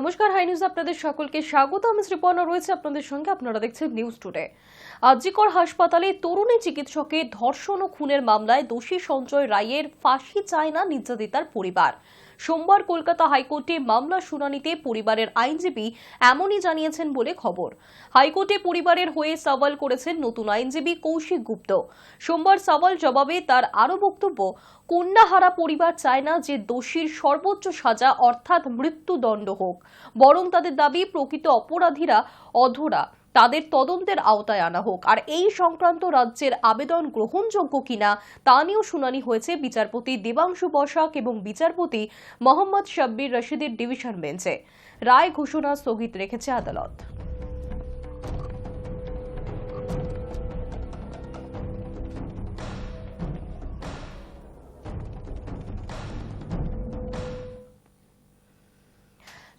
নমস্কার, high news আপনাদের সকলকে স্বাগত। আমি শ্রীপর্ণা রয়েছে আপনাদের সঙ্গে। আপনারা দেখছেন নিউজ টুডে। আরজিকর হাসপাতালে তরুণী চিকিৎসকের ধর্ষণ ও খুনের মামলায় দোষী সঞ্জয় রায়ের ফাঁসি চায় না নির্যাতিতার পরিবার। সোমবার কলকাতা হাইকোর্টে মামলা শুনানিতে পরিবারের আইনজীবী এমনই জানিয়েছেন বলে খবর। হাইকোর্টে পরিবারের হয়ে সওয়াল করেছেন নতুন আইনজীবী কৌশিক গুপ্ত। সোমবার সওয়াল জবাবে তার আরও বক্তব্য, কন্যাহারা পরিবার চায় না যে দোষীর সর্বোচ্চ সাজা অর্থাৎ মৃত্যুদণ্ড হোক, বরং তাদের দাবি প্রকৃত অপরাধীরা অধরা তাদের তদন্তের আওতায় আনা হোক। আর এই সংক্রান্ত রাজ্যের আবেদন গ্রহণযোগ্য কিনা তা নিয়েও শুনানি হয়েছে বিচারপতি দেবাংশু বসাক এবং বিচারপতি মোহাম্মদ শাব্বির রশিদের ডিভিশন বেঞ্চে। রায় ঘোষণা স্থগিত রেখেছে আদালত।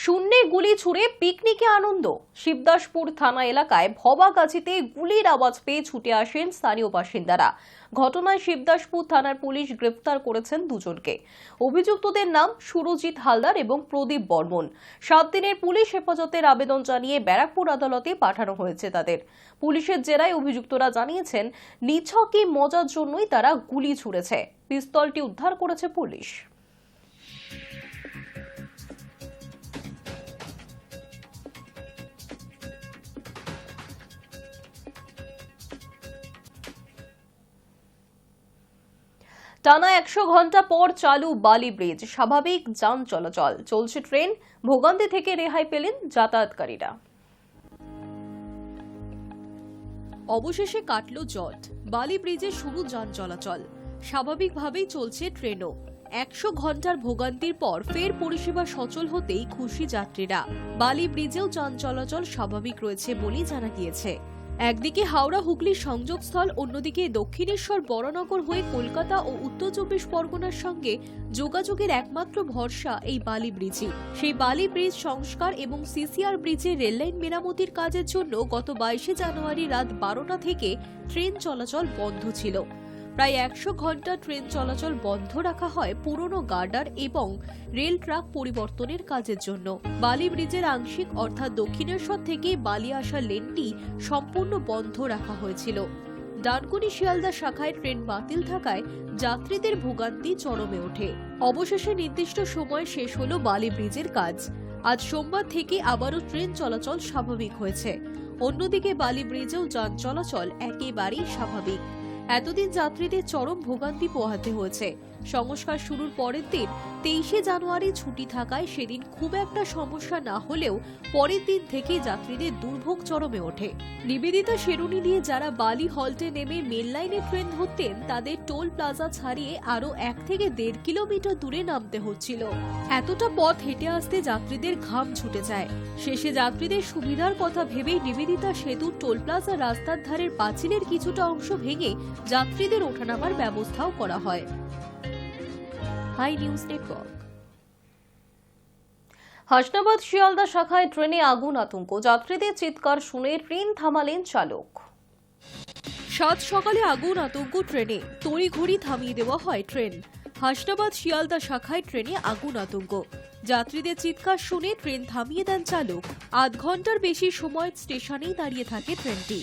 শূন্যে গুলি ছুড়ে পিকনিকে আনন্দ। শিবদাসপুর থানা এলাকায় ভবাগাছিতে গুলির আওয়াজ পেয়ে ছুটে আসেন স্থানীয় বাসিন্দারা। ঘটনায় শিবদাসপুর থানার পুলিশ গ্রেফতার করেছেন দুজনকে। অভিযুক্তদের নাম সুরজিৎ হালদার এবং প্রদীপ বর্মন। 7 দিনের পুলিশ হেফাজতের আবেদন জানিয়ে ব্যারাকপুর আদালতে পাঠানো হয়েছে তাদের। পুলিশের জেরায় অভিযুক্তরা জানিয়েছেন নিছকই মজার জন্যই তারা গুলি ছুড়েছে। পিস্তলটি উদ্ধার করেছে পুলিশ। টানা 100 ঘন্টা পর চালু বালি ব্রিজ, স্বাভাবিক যান চলাচল। চলছে ট্রেন, ভোগান্তি থেকে রেহাই পেলেন যাতায়াতকারীরা। অবশেষে কাটল জট, বালি ব্রিজে শুরু যান চলাচল। স্বাভাবিকভাবেই চলছে ট্রেনও। 100 ঘন্টার ভোগান্তির পর ফের পরিষেবা সচল হতেই খুশি যাত্রীরা। বালি ব্রিজেও যান চলাচল স্বাভাবিক রয়েছে বলেই জানা গিয়েছে। একদিকে হাওড়া হুগলি সংযোগস্থল, অন্যদিকে দক্ষিণেশ্বর বরানগর হয়ে কলকাতা ও উত্তর 24 পরগনার সঙ্গে যোগাযোগের একমাত্র ভরসা এই বালি ব্রিজই। সেই বালি ব্রিজ সংস্কার এবং সিসিআর ব্রিজে রেললাইন মেরামতির কাজের জন্য গত 22 জানুয়ারি রাত 12টা থেকে ট্রেন চলাচল বন্ধ ছিল। প্রায় 100 ঘন্টা ট্রেন চলাচল বন্ধ রাখা হয় পুরনো গার্ডার এবং রেল ট্র্যাক পরিবর্তনের কাজের জন্য। বালি ব্রিজের আংশিক অর্থাৎ দক্ষিণেশ্বর থেকে বালি আসা লেনটি সম্পূর্ণ বন্ধ রাখা হয়েছিল। ডানকুনি শিয়ালদা শাখায় ট্রেন বাতিল থাকায় যাত্রীদের ভোগান্তি চরমে ওঠে। অবশেষে নির্দিষ্ট সময় শেষ হলো বালি ব্রিজের কাজ। আজ সোমবার থেকে আবারও ট্রেন চলাচল স্বাভাবিক হয়েছে। অন্যদিকে বালি ব্রিজেও যান চলাচল একেবারেই স্বাভাবিক। এতদিন যাত্রীদের চরম ভোগান্তি পোহাতে হয়েছে। সংস্কার শুরুর পরের দিন 23 জানুয়ারি ছুটি থাকায় সেদিন খুব একটা সমস্যা না হলেও পরের দিন থেকে যাত্রীদের দুর্ভোগ চরমে ওঠে। নিবেদিতা শেরুনি দিয়ে যারা বালি হল্টে নেমে মেল লাইনে ট্রেন ধরতেন তাদের টোল প্লাজা ছাড়িয়ে আরো 1 থেকে 1.5 কিলোমিটার দূরে নামতে হচ্ছিল। এতটা পথ হেঁটে আসতে যাত্রীদের ঘাম ছুটে যায়। শেষে যাত্রীদের সুবিধার কথা ভেবেই নিবেদিতা সেতুর টোল প্লাজা রাস্তার ধারের পাঁচিলের কিছুটা অংশ ভেঙে যাত্রীদের ওঠানামার ব্যবস্থাও করা হয়। Hi news network. Hasnabad Sealdah শাখায় ট্রেনে আগুন, আতঙ্ক। যাত্রীদের চিৎকার শুনে ট্রেন থামালেন চালক। 7 সকালে আগুন, আতঙ্ক ট্রেনে। তড়িঘড়ি থামিয়ে দেওয়া হয় ট্রেন। হাসনাবাদ শিয়ালদা শাখায় ট্রেনে আগুন, আতঙ্ক। যাত্রীদের চিৎকার শুনে ট্রেন থামিয়ে দেন চালক। আধ ঘন্টার বেশি সময় স্টেশনেই দাঁড়িয়ে থাকে ট্রেনটি।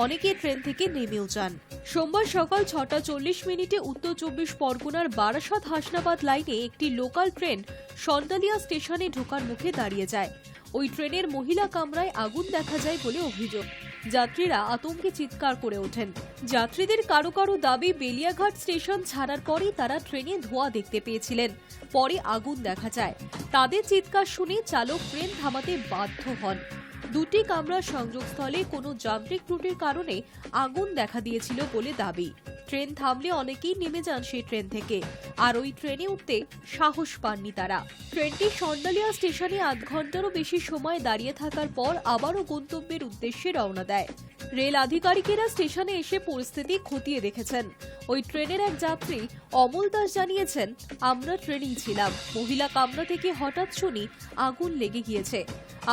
অনেকে ট্রেন থেকে নেমেও যান। সোমবার সকাল 6টা 40 মিনিটে উত্তর 24 পরগনার বারাসাত হাসনাবাদ লাইনে একটি লোকাল ট্রেন সন্তালিয়া স্টেশনে ঢোকার মুখে দাঁড়িয়ে যায়। ওই ট্রেনের মহিলা কামরায় আগুন দেখা যায় বলে অভিযোগ। যাত্রীরা আতঙ্কে চিৎকার করে ওঠেন। যাত্রীদের কারো কারো দাবি বেলিয়াঘাট স্টেশন ছাড়ার পরেই তারা ট্রেনে ধোঁয়া দেখতে পেয়েছিলেন। পরে আগুন দেখা যায়। তাদের চিৎকার শুনে চালক ট্রেন থামাতে বাধ্য হন। 2টি কামরার সংযোগস্থলে কোনো যান্ত্রিক ত্রুটির কারণে আগুন দেখা দিয়েছিল বলে দাবি। ট্রেন থামলে অনেকেই নেমে যান সেই ট্রেন থেকে, আর ওই ট্রেনে উঠতে সাহস পাননি তারা। ট্রেনটি সন্ডালিয়া স্টেশনে আধ ঘন্টারও বেশি সময় দাঁড়িয়ে থাকার পর আবারও গন্তব্যের উদ্দেশ্যে রওনা দেয়। রেল আধিকারিকেরা স্টেশনে এসে পরিস্থিতি খতিয়ে দেখেছেন। ওই ট্রেনের এক যাত্রী অমল দাস জানিয়েছেন, আমরা ট্রেনেই ছিলাম। মহিলা কামরা থেকে হঠাৎ শুনি আগুন লেগে গিয়েছে।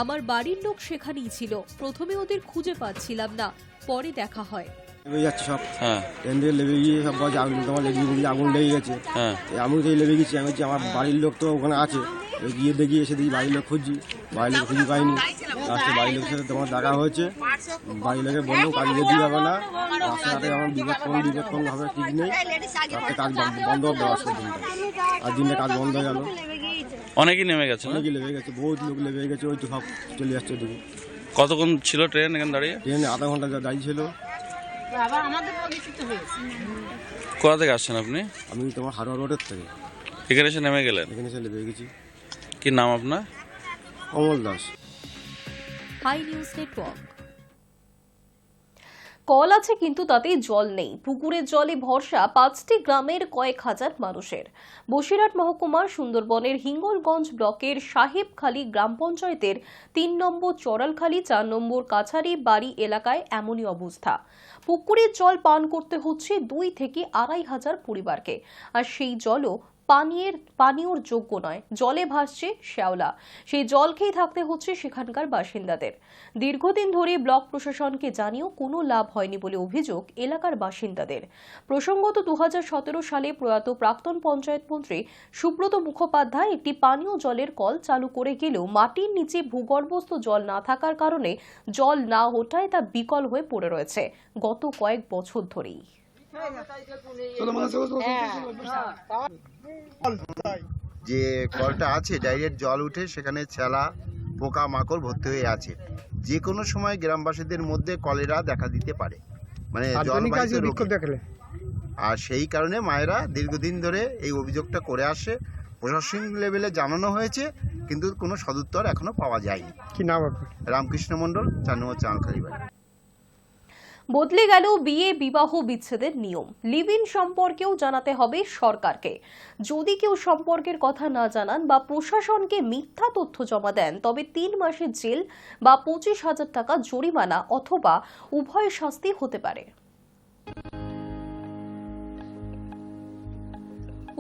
আমার বাড়ির লোক সেখানেই ছিল। প্রথমে ওদের খুঁজে পাচ্ছিলাম না, পরে দেখা হয়। লেগে যাচ্ছে সব, ট্রেন দিয়ে লেগে গিয়ে সব বলছে আগুন লেগে গেছে। আগুন লেগে গেছে, আমি তো লেগে গেছি। আমি আমার বাড়ির লোক তো ওখানে আছে, গিয়ে দেখি এসে দেখি বাড়ির লোক খুঁজছি, বাড়ির লোক খুঁজে পাইনি। লাস্টে বাড়ির লোকের সাথে তোমার দেখা হয়েছে, বাড়ির লোকে বললো কাজ যেতে যাবে না, রাস্তাঘাটে আমার বিপদ কম হবে ঠিক নেই, রাস্তায় কাজ বন্ধ হবে আসলে দিনটা, আর দিনটা কাজ বন্ধ হয়ে গেল। অনেকেই নেমে গেছে, অনেকেই লেগে গেছে, বহুত লোক লেগে গেছে, ওই তো সব চলে যাচ্ছে ওদিকে। কতক্ষণ ছিল ট্রেন এখানে দাঁড়িয়ে? ট্রেনে আধা ঘন্টা দাঁড়িয়ে ছিল। কোথা থেকে আসছেন আপনি? আমি তোমার হারোয়া রোডের থেকে এখানে এসে নেমে গেলেন? এখানে এসে লেগে গেছি। কি নাম আপনার? Kamal Das. Hi news network. Call আছে কিন্তু তাতে জল নেই। পুকুরের জলে ভরসা 5টি গ্রামের কয়েক হাজার মানুষের। বসিরহাট মহকুমার সুন্দরবনের হিঙ্গলগঞ্জ ব্লকের সাহেবখালী গ্রাম পঞ্চায়েতের 3 নম্বর চড়ালখালী 4 নম্বর কাছারি বাড়ি এলাকায় এমনই অবস্থা। পুকুরের জল পান করতে হচ্ছে 2 থেকে 2.5 হাজার পরিবারকে, আর সেই জলও পানীয়র যোগ্য নয়। জলে ভাসছে শ্যাওলা, সেই জল খেয়ে থাকতে হচ্ছে সেখানকার বাসিন্দাদের। দীর্ঘদিন ধরে ব্লক প্রশাসনকে জানিয়েও কোনো লাভ হয়নি বলে অভিযোগ এলাকার বাসিন্দাদের। প্রসঙ্গত 2017 সালে প্রয়াত প্রাক্তন পঞ্চায়েত মন্ত্রী সুব্রত মুখোপাধ্যায় একটি পানীয় জলের কল চালু করে গেলেও মাটির নিচে ভূগর্ভস্থ জল না থাকার কারণে জল না ওঠায় তা বিকল হয়ে পড়ে রয়েছে গত কয়েক বছর ধরেই। যে কলটা আছে ডাইরেক্ট জল উঠে সেখানে ছেলা পোকা মাকড় ভর্তি হয়ে আছে, যে কোনো সময় গ্রামবাসীদের মধ্যে কলেরা দেখা দিতে পারে, মানে জলবাহিত রোগ। আর সেই কারণে মায়েরা দীর্ঘদিন ধরে এই অভিযোগটা করে আসে, প্রশাসনিক লেভেলে জানানো হয়েছে, কিন্তু কোনো সদুত্তর এখনো পাওয়া যায়নি। কি নাম আপনার? রামকৃষ্ণ মণ্ডল, 4 নম্বর চাঁদখালি বাড়ি। বদলে গেল বিয়ে বিবাহ বিচ্ছেদের নিয়ম। লিভ ইন সম্পর্কেও জানাতে হবে সরকারকে। যদি কেউ সম্পর্কের কথা না জানান বা প্রশাসনকে মিথ্যা তথ্য জমা দেন তবে 3 মাসের জেল বা 25,000 টাকা জরিমানা অথবা উভয় শাস্তি হতে পারে।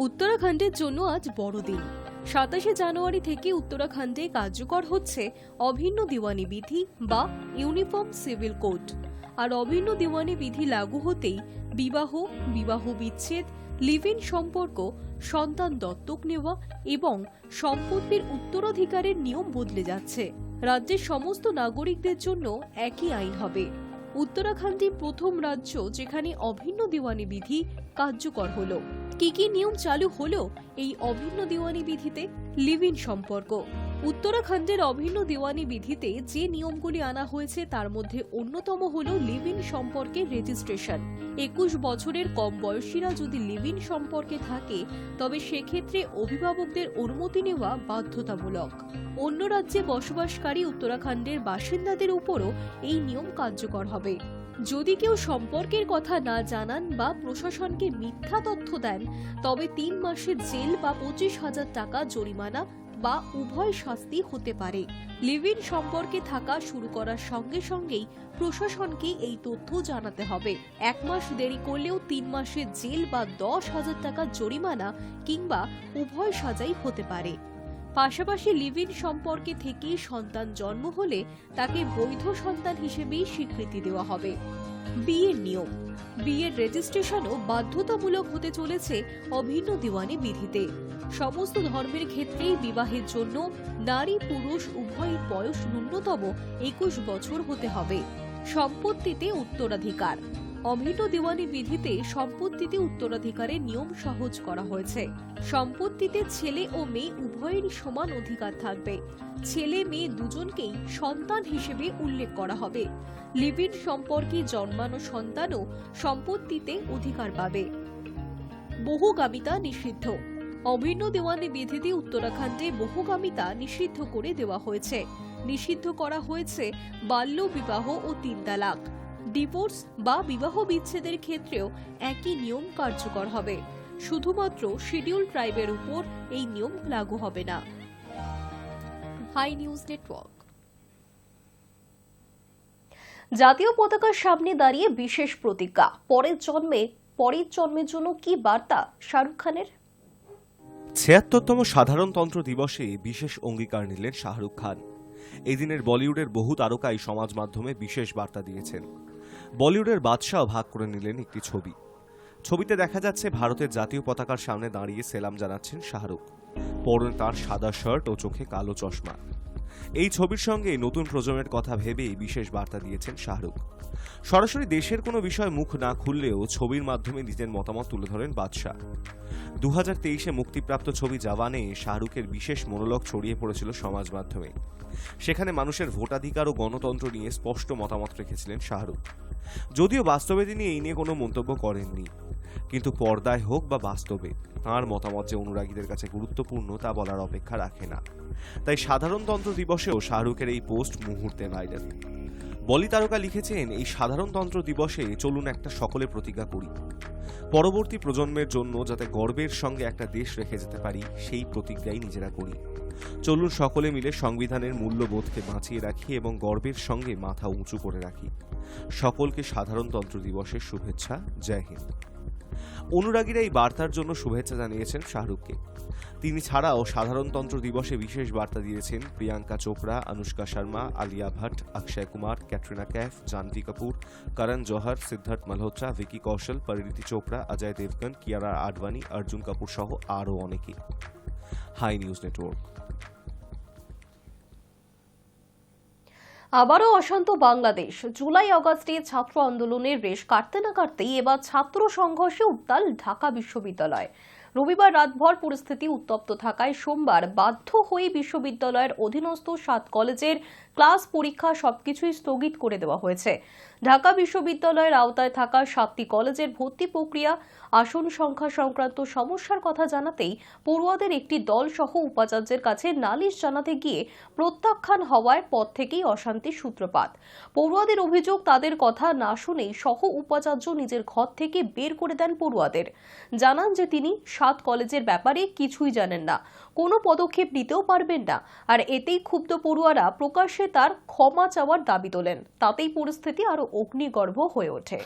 উত্তরাখণ্ডের জন্য আজ বড়দিন। 27 জানুয়ারি থেকে উত্তরাখণ্ডে কার্যকর হচ্ছে অভিন্ন দিওয়ানি বিধি বা ইউনিফর্ম সিভিল কোড। আর অভিন্ন দিওয়ানি বিধি লাগু হতেই বিবাহ, বিবাহ বিচ্ছেদ, লিভ ইন সম্পর্ক, সন্তান দত্তক নেওয়া এবং সম্পত্তির উত্তরাধিকারের নিয়ম বদলে যাচ্ছে। রাজ্যের সমস্ত নাগরিকদের জন্য একই আইন হবে। উত্তরাখণ্ডই প্রথম রাজ্য যেখানে অভিন্ন দিওয়ানি বিধি কার্যকর হলো। কি কি নিয়ম চালু হলো এই অভিন্ন দিওয়ানি বিধিতে? লিভ ইন সম্পর্ক। উত্তরাখণ্ডের অভিন্ন দিওয়ানি বিধিতে যে নিয়মগুলি আনা হয়েছে তার মধ্যে অন্যতম হলো লিভ ইন সম্পর্কের রেজিস্ট্রেশন। 21 বছরের কম বয়সীরা যদি লিভ ইন সম্পর্কে থাকে তবে সেক্ষেত্রে অভিভাবকদের অনুমতি নেওয়া বাধ্যতামূলক। অন্য রাজ্যে বসবাসকারী উত্তরাখণ্ডের বাসিন্দাদের উপরও এই নিয়ম কার্যকর হবে। যদি কেউ সম্পর্কের কথা না জানান বা প্রশাসনকে মিথ্যা তথ্য দেন তবে 3 মাসের জেল বা 25,000 টাকা জরিমানা বা উভয় শাস্তি হতে পারে। লিভ ইন সম্পর্কে থাকা শুরু করার সঙ্গে সঙ্গেই প্রশাসনকে এই তথ্য জানাতে হবে। 1 মাস দেরি করলেও 3 মাসের জেল বা 10,000 টাকা জরিমানা কিংবা উভয় সাজাই হতে পারে। পাশাপাশি লিভ ইন সম্পর্কে থেকে সন্তান জন্ম হলে তাকে বৈধ সন্তান হিসেবেই স্বীকৃতি দেওয়া হবে। বিয়ের নিয়ম। বিয়ের রেজিস্ট্রেশনও বাধ্যতামূলক হতে চলেছে অভিন্ন দিওয়ানি বিধিতে। সমস্ত ধর্মের ক্ষেত্রেই বিবাহের জন্য নারী পুরুষ উভয়ের বয়স ন্যূনতম 21 বছর হতে হবে। সম্পত্তিতে উত্তরাধিকার। অভিন্ন দিওয়ানি বিধিতে সম্পত্তিতে উত্তরাধিকারের নিয়ম সহজ করা হয়েছে। সম্পত্তিতে ছেলে ও মেয়ে উভয়েরই সমান অধিকার থাকবে। ছেলে মেয়ে দুজনকেই সন্তান হিসেবে উল্লেখ করা হবে। লিভ ইন সম্পর্কে জন্মানো সন্তানও সম্পত্তিতে অধিকার পাবে। বহুগামিতা নিষিদ্ধ। অভিন্ন দিওয়ানি বিধিতে উত্তরাখণ্ডে বহুগামিতা নিষিদ্ধ করে দেওয়া হয়েছে। নিষিদ্ধ করা হয়েছে বাল্য বিবাহ ও 3 তালাক। ডিভোর্স বা বিবাহ বিচ্ছেদের ক্ষেত্রেও একই নিয়ম কার্যকর হবে। শুধুমাত্র শিডিউল ট্রাইবের উপর এই নিয়ম লাগু হবে না। Hi news network. জাতীয় পতাকার সামনে দাঁড়িয়ে বিশেষ প্রতিজ্ঞা। পরের জন্মের জন্য কি বার্তা শাহরুখ খানের? ৭৬তম সাধারণতন্ত্র দিবসে বিশেষ অঙ্গীকার নিলেন শাহরুখ খান। এদিনের বলিউডের বহু তারকাই সমাজ মাধ্যমে বিশেষ বার্তা দিয়েছেন। বলিউডের বাদশাহ ভাগ করে নিলেন একটি ছবি। ছবিতে দেখা যাচ্ছে ভারতের জাতীয় পতাকার সামনে দাঁড়িয়ে সেলাম জানাচ্ছেন শাহরুখ। পরনে তার সাদা শার্ট ও চোখে কালো চশমা। এই ছবির সঙ্গে নতুন প্রজন্মের কথা ভেবে বিশেষ বার্তা দিয়েছেন শাহরুখ। সরাসরি দেশের কোনো বিষয় মুখ না খুললেও ছবির মাধ্যমে নিজের মতামত তুলে ধরেন বাদশা। 2023-এ মুক্তিপ্রাপ্ত ছবি জওয়ানে শাহরুখের বিশেষ মনোলগ ছড়িয়ে পড়েছিল সমাজ মাধ্যমে। সেখানে মানুষের ভোটাধিকার ও গণতন্ত্র নিয়ে স্পষ্ট মতামত রেখেছিলেন শাহরুখ। যদিও বাস্তবে তিনি এই নিয়ে কোনো মন্তব্য করেননি, কিন্তু পর্দায় হোক বা বাস্তবে তাঁর মতামত যে অনুরাগীদের কাছে গুরুত্বপূর্ণ তা বলার অপেক্ষা রাখে না। তাই সাধারণতন্ত্র দিবসেও শাহরুখের এই পোস্ট মুহূর্তে ভাইরাল। বলি তারকা লিখেছেন, এই সাধারণতন্ত্র দিবসে চলুন একটা সকলে প্রতিজ্ঞা করি, পরবর্তী প্রজন্মের জন্য যাতে গর্বের সঙ্গে একটা দেশ রেখে যেতে পারি সেই প্রতিজ্ঞাই নিজেরা করি। চলুন সকলে মিলে সংবিধানের মূল্যবোধকে বাঁচিয়ে রাখি এবং গর্বের সঙ্গে মাথা উঁচু করে রাখি। সকলকে সাধারণতন্ত্র দিবসের শুভেচ্ছা। জয় হিন্দ। অনুরাগীরা এই বার্তার জন্য শুভেচ্ছা জানিয়েছেন শাহরুখকে। তিনি ছাড়াও সাধারণতন্ত্র দিবসে বিশেষ বার্তা দিয়েছেন প্রিয়াঙ্কা চোপড়া, অনুষ্কা শর্মা, আলিয়া ভট্ট, অক্ষয় কুমার, ক্যাটরিনা कैफ, জাহ্নবী কাপুর, করণ জোহর, সিদ্ধার্থ মালহোত্রা, ভিকি কৌশল, পরিণীতি চোপড়া, অজয় দেবগন, কিয়ারা আডবাণী, অর্জুন কাপুর সহ আরও অনেকে। Hi news network. আবারও অশান্ত বাংলাদেশ। জুলাই আগস্টে ছাত্র আন্দোলনের রেশ কাটতে না কাটতেই এবার ছাত্র সংঘর্ষে উত্তাল ঢাকা বিশ্ববিদ্যালয়। রবিবার রাতভর পরিস্থিতি উত্তপ্ত থাকায় সোমবার বাধ্য হয়ে বিশ্ববিদ্যালয়ের অধীনস্থ 7 কলেজের ক্লাস, পরীক্ষা সবকিছুই স্থগিত করে দেওয়া হয়েছে। ঢাকা বিশ্ববিদ্যালয়ের আওতায় থাকা 7টি কলেজের ভর্তি প্রক্রিয়া, আসন সংখ্যা সংক্রান্ত সমস্যার কথা জানাতেই পড়ুয়াদের একটি দল সহ উপাচার্যের কাছে নালিশ জানাতে গিয়ে প্রত্যাখ্যান হওয়ায় পর থেকেই অশান্তির সূত্রপাত। পড়ুয়াদের অভিযোগ, তাদের কথা না শুনেই সহ উপাচার্য নিজের ঘর থেকে বের করে দেন পড়ুয়াদের। জানান যে তিনি 7 কলেজের ব্যাপারে কিছুই জানেন না, কোনো পদক্ষেপ নিতেও পারবেন না। আর এতেই ক্ষুব্ধ পড়ুয়ারা প্রকাশ্যে তার ক্ষমা চাওয়ার দাবি তোলেন। তাতেই পরিস্থিতি আরো অগ্নিগর্ভ হয়ে ওঠে।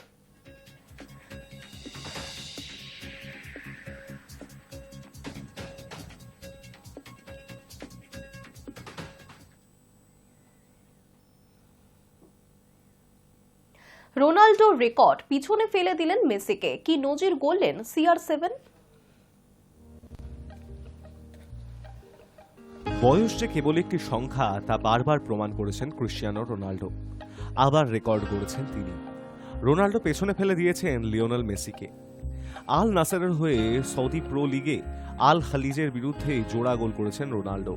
রোনাল্ডোর রেকর্ড পিছনে ফেলে দিলেন মেসিকে, কি নজির গড়লেন CR7। বয়স যে কেবল একটি সংখ্যা তা বারবার প্রমাণ করেছেন ক্রিশ্চিয়ানো রোনাল্ডো। আবার রেকর্ড গড়েছেন তিনি। রোনাল্ডো পেছনে ফেলে দিয়েছেন লিওনেল মেসিকে। আল নাসেরের হয়ে সৌদি প্রো লিগে আল খালিজের বিরুদ্ধে জোড়া গোল করেছেন রোনাল্ডো।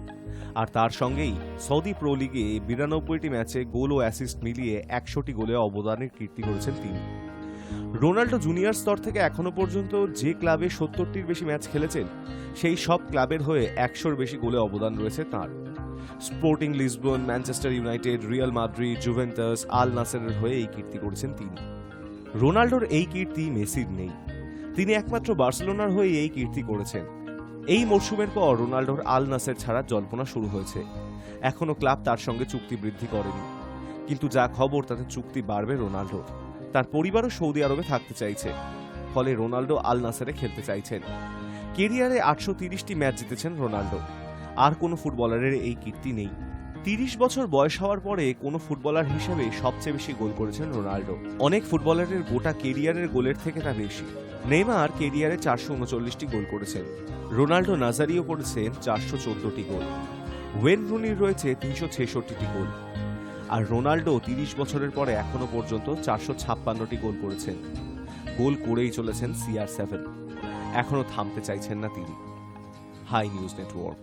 আর তার সঙ্গেই সৌদি প্রো লিগে 92টি ম্যাচে গোল ও অ্যাসিস্ট মিলিয়ে 100টি গোলে অবদানের কীর্তি করেছেন তিনি। রোনাল্ডো জুনিয়র স্তর থেকে এখনো পর্যন্ত যে ক্লাবে 70টির বেশি ম্যাচ খেলেছেন সেই সব ক্লাবের হয়ে 100র বেশি গোলে অবদান রয়েছে তাঁর। Sporting Lisbon, Manchester United, Real Madrid, Juventus, আল নাসেরের হয়ে এই কীর্তি করেছেন তিনি। রোনাল্ডোর এই কীর্তি মেসির নেই। তিনি একমাত্র বার্সেলোনার হয়ে এই কীর্তি করেছেন। এই মরশুমের পর রোনাল্ডোর আল নাসের ছাড়ার জল্পনা শুরু হয়েছে। এখনো ক্লাব তার সঙ্গে চুক্তি বৃদ্ধি করেনি, কিন্তু যা খবর তাতে চুক্তি বাড়বে রোনাল্ডোর। তার পরিবারও সৌদি আরবে থাকতে চাইছে, ফলে রোনাল্ডো আল নাসেরে খেলতে চাইছেন। কেরিয়ারে 830টি ম্যাচ জিতেছেন রোনাল্ডো। আর কোনো ফুটবলারের এই কীর্তি নেই। 30 বছর বয়স হওয়ার পরে কোনো ফুটবলার হিসেবে সবচেয়ে বেশি গোল করেছেন রোনাল্ডো। অনেক ফুটবলারের গোটা কেরিয়ারের গোলের থেকে তা বেশি। নেইমার কেরিয়ারে 439টি গোল করেছেন। রোনাল্ডো নাজারিও করেছেন 414টি গোল। ওয়েন রুনির রয়েছে 366টি গোল। আর রোনাল্ডো 30 বছরের পরে এখনো পর্যন্ত 456টি গোল করেছেন। গোল করেই চলেছেন CR7। এখনো থামতে চাইছেন না তিনি। Hi news network.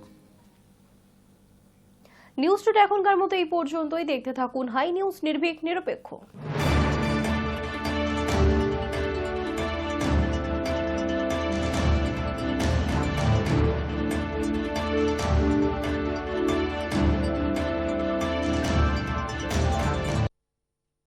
News today এখনকার মতো এই পর্যন্তই। দেখতে থাকুন হাই নিউজ, নির্ভীক, নিরপেক্ষ।